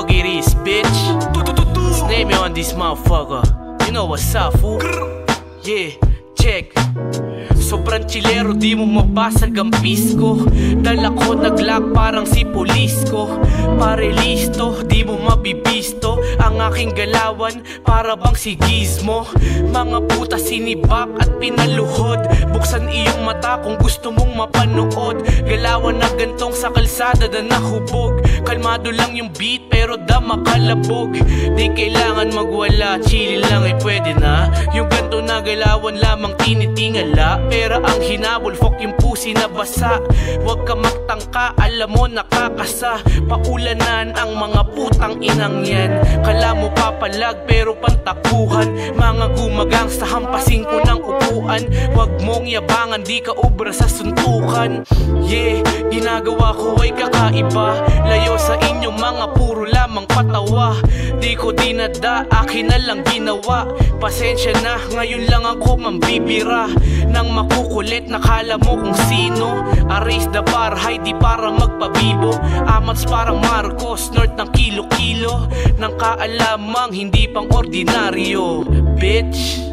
fuck it is, bitch. Name me on this motherfucker. You know what's up, fool? Yeah, check. Sobrang chilero, di mo mabasag ang pisko. Dala ko naglag parang si pulis ko. Pare listo, di mo mabibisto ang aking galawan, para bang si Gizmo. Mga puta sinibak at pinaluhod. Buksan iyong mata kung gusto mong mapanood. Galawan na gantong sa kalsada na nahubog. Kalmado lang yung beat pero dama kalabog. Di kailangan magwala, chillin lang ay pwede na. Yung ganto na galawan lamang tinitingala. Pera ang hinabol, fuck yung pusi na basa. Huwag ka magtangka, alam mo nakakasa. Paulanan ang mga putang inang yan. Kala mo papalag pero pantakuhan. Mga gumagang sa hampasin ko ng upuan. Huwag mong yabangan, di ka obra sa suntukan. Yeah, ginagawa ko ay kakaiba. Layo sa inyo mga puro lamang patawa. Di ko dinada, akin na lang ginawa. Pasensya na, ngayon lang ako mambibira. Nang makukulit, nakala mo kung sino. Erase the bar, high di para magpabibo. Amats parang Marcos, north ng kilo-kilo. Nang kaalamang hindi pang ordinaryo, bitch.